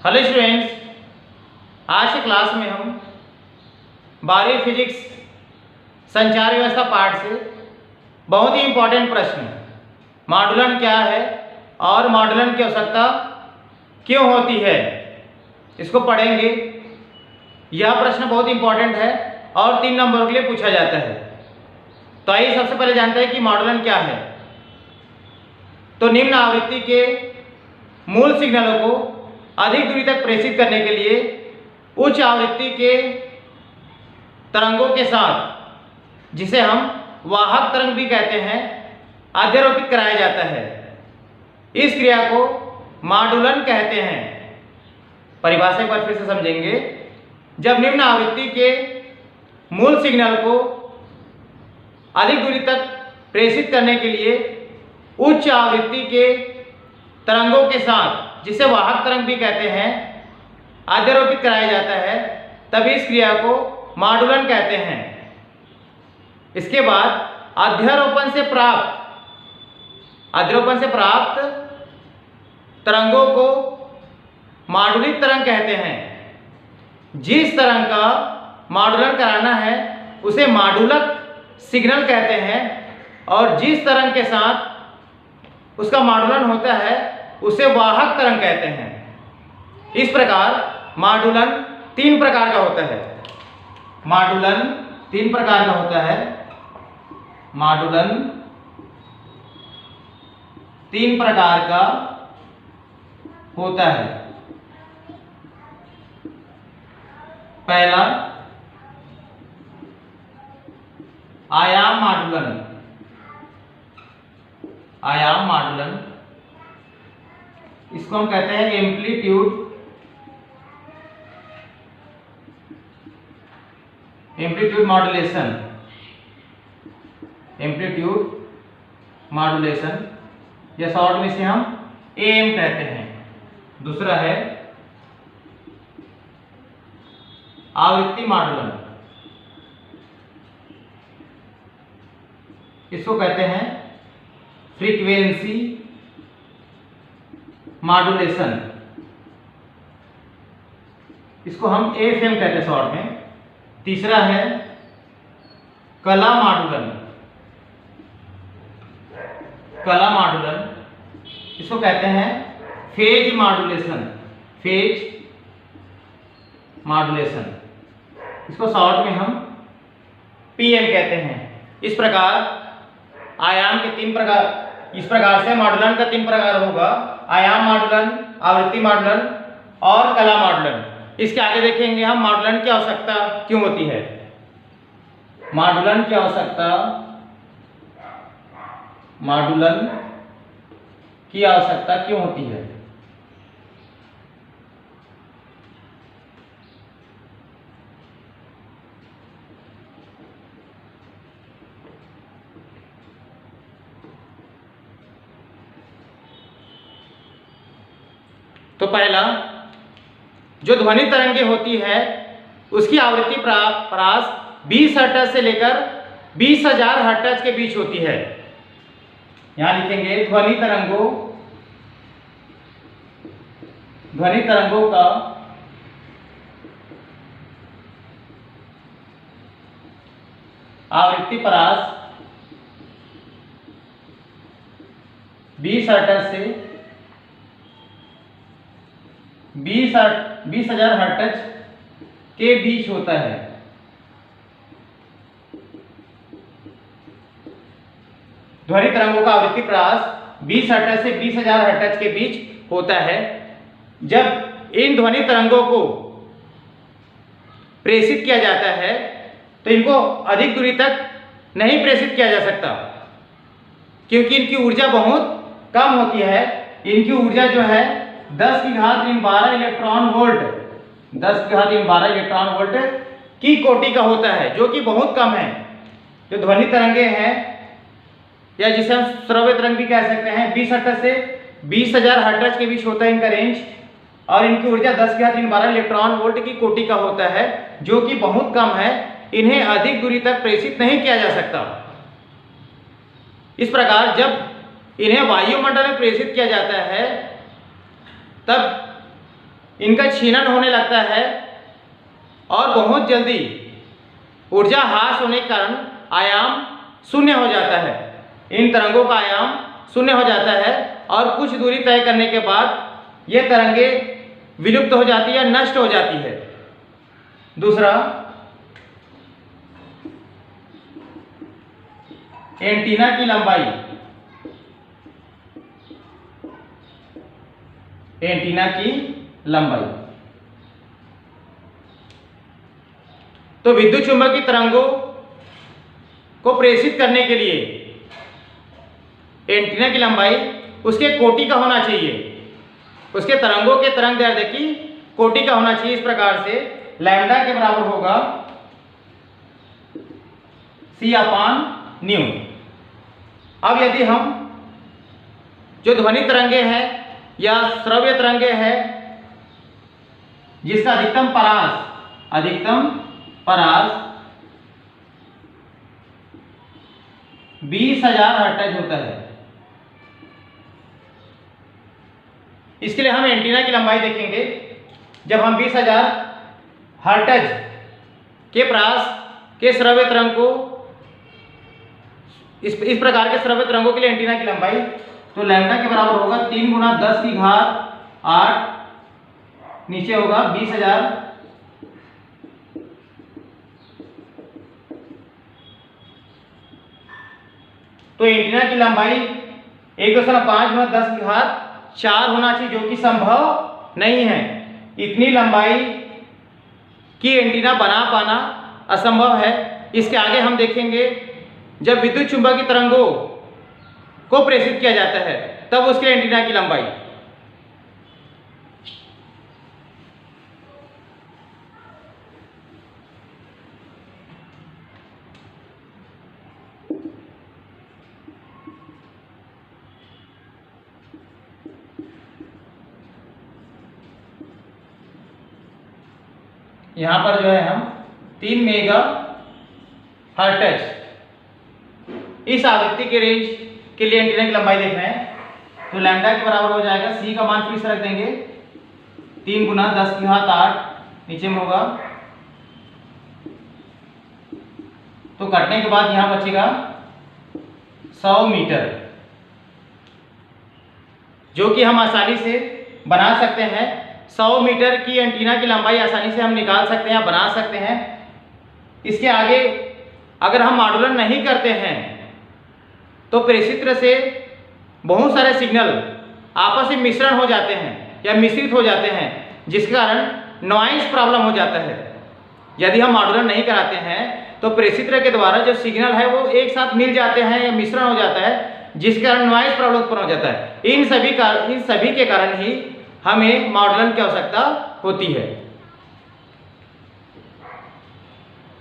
Hello students, आज की class में हम 12वीं फिजिक्स संचार व्यवस्था पार्ट से बहुत ही इम्पोर्टेंट प्रश्न मॉडुलन क्या है और मॉडुलन की आवश्यकता क्यों होती है इसको पढ़ेंगे। यह प्रश्न बहुत इम्पोर्टेंट है और 3 नंबरों के लिए पूछा जाता है। तो आइए सबसे पहले जानते हैं कि मॉडुलन क्या है। तो निम्न आवृत्ति के मूल सिग्नलों को अधिक दूरी तक प्रेषित करने के लिए उच्च आवृत्ति के तरंगों के साथ, जिसे हम वाहक तरंग भी कहते हैं, अध्यारोपित कराया जाता है। इस क्रिया को मॉडुलन कहते हैं। परिभाषा एक बार फिर से समझेंगे। जब निम्न आवृत्ति के मूल सिग्नल को अधिक दूरी तक प्रेषित करने के लिए उच्च आवृत्ति के तरंगों के साथ, जिसे वाहक तरंग भी कहते हैं, अध्यारोपित कराया जाता है, तब इस क्रिया को मॉडुलन कहते हैं। इसके बाद अध्यारोपण से प्राप्त तरंगों को मॉडुलित तरंग कहते हैं। जिस तरंग का मॉडुलन कराना है उसे मॉडुलक सिग्नल कहते हैं और जिस तरंग के साथ उसका मॉडुलन होता है उसे वाहक तरंग कहते हैं। इस प्रकार मॉडुलन 3 प्रकार का होता है। मॉडुलन 3 प्रकार का होता है। मॉडुलन 3 प्रकार का होता है। पहला आयाम मॉडुलन। आयाम मॉडुलन, इसको हम कहते हैं एम्पलीट्यूड मॉड्यूलेशन। एम्पलीट्यूड मॉड्यूलेशन या शॉर्ट में से हम एएम कहते हैं। दूसरा है आवृत्ति मॉडुलन, इसको कहते हैं फ्रीक्वेंसी मॉड्यूलेशन, इसको हम एफएम कहते हैं शॉर्ट में। तीसरा है कला मॉडुलन। कला मॉडुलन, इसको कहते हैं फेज मॉड्यूलेशन। फेज मॉड्यूलेशन, इसको शॉर्ट में हम पीएम कहते हैं। इस प्रकार आयाम के 3 प्रकार, इस प्रकार से मॉडुलन का 3 प्रकार होगा: आयाम मॉडुलन, आवृत्ति मॉडुलन और कला मॉडुलन। इसके आगे देखेंगे हम मॉडुलन की आवश्यकता क्यों होती है। मॉडुलन की आवश्यकता, मॉडुलन की आवश्यकता क्यों होती है। तो पहला, जो ध्वनि तरंगे होती है उसकी आवृत्ति परास 20 हर्ट्ज से लेकर 20,000 हर्ट्ज के बीच होती है। यहां लिखेंगे ध्वनि तरंगों का आवृत्ति परास 20 हर्ट्ज से 20,000 हर्ट्ज के बीच होता है। ध्वनि तरंगों का आवृत्ति परास 20 हर्ट्ज से 20,000 हर्ट्ज के बीच होता है। जब इन ध्वनि तरंगों को प्रेषित किया जाता है तो इनको अधिक दूरी तक नहीं प्रेषित किया जा सकता, क्योंकि इनकी ऊर्जा बहुत कम होती है। इनकी ऊर्जा जो है 10⁻³ इलेक्ट्रॉन वोल्ट, 10⁻³ इलेक्ट्रॉन वोल्ट की कोटि का होता है, जो कि बहुत कम है। जो ध्वनि तरंगे हैं या जिसे हम श्रव्य तरंग भी कह सकते हैं, 20 हर्ट्ज से 20,000 हर्ट्ज के बीच होता है इनका रेंज, और इनकी ऊर्जा 10⁻³ इलेक्ट्रॉन वोल्ट की कोटि का होता है, जो कि बहुत कम है। इन्हें अधिक दूरी तक प्रेषित नहीं किया जा सकता। इस प्रकार जब इन्हें वायुमंडल में प्रेषित किया जाता है तब इनका छीनन होने लगता है और बहुत जल्दी ऊर्जा ह्रास होने के कारण आयाम शून्य हो जाता है। इन तरंगों का आयाम शून्य हो जाता है और कुछ दूरी तय करने के बाद ये तरंगे विलुप्त हो जाती है या नष्ट हो जाती है। दूसरा, एंटीना की लंबाई। एंटीना की लंबाई तो विद्युत चुंबकीय तरंगों को प्रेषित करने के लिए एंटीना की लंबाई उसके कोटि का होना चाहिए, उसके तरंगों के तरंग दैर्ध्य की कोटि का होना चाहिए। इस प्रकार से लैम्डा के बराबर होगा c/ν। अब यदि हम जो ध्वनि तरंगे हैं या श्रव्य तरंगे हैं जिसका अधिकतम परास 20,000 हर्ट्ज होता है, इसके लिए हम एंटीना की लंबाई देखेंगे। जब हम 20,000 हर्ट्ज के परास के श्रव्य तरंग को इस प्रकार के श्रव्य तरंगों के लिए एंटीना की लंबाई तो लैम्डा के बराबर होगा 3 × 10⁸ नीचे होगा 20,000 तो एंटीना की लंबाई 1.5 × 10⁴ होना चाहिए, जो कि संभव नहीं है। इतनी लंबाई की एंटीना बना पाना असंभव है। इसके आगे हम देखेंगे जब विद्युत चुंबकीय तरंगों को प्रेषित किया जाता है तब उसके एंटीना की लंबाई। यहां पर जो है हम 3 मेगाहर्ट्ज इस आवृत्ति के रेंज के लिए एंटीना की लंबाई देख रहे हैं तो लैम्डा के बराबर हो जाएगा, c का मान फिर से रख देंगे 3 × 10⁸ नीचे में होगा तो कटने के बाद यहां बचेगा 100 मीटर, जो कि हम आसानी से बना सकते हैं। 100 मीटर की एंटीना की लंबाई आसानी से हम निकाल सकते हैं या बना सकते हैं। इसके आगे अगर हम मॉड्यूलन नहीं करते हैं तो प्रेषित्र से बहुत सारे सिग्नल आपस में मिश्रण हो जाते हैं या मिश्रित हो जाते हैं, जिसके कारण नॉइज प्रॉब्लम हो जाता है। यदि हम मॉड्यूलन नहीं कराते हैं तो प्रेषित्र के द्वारा जो सिग्नल है वो एक साथ मिल जाते हैं या मिश्रण हो जाता है, जिसके कारण नॉइज प्रॉब्लम उत्पन्न हो जाता है। इन सभी के कारण ही हमें मॉड्यूलन की आवश्यकता होती है।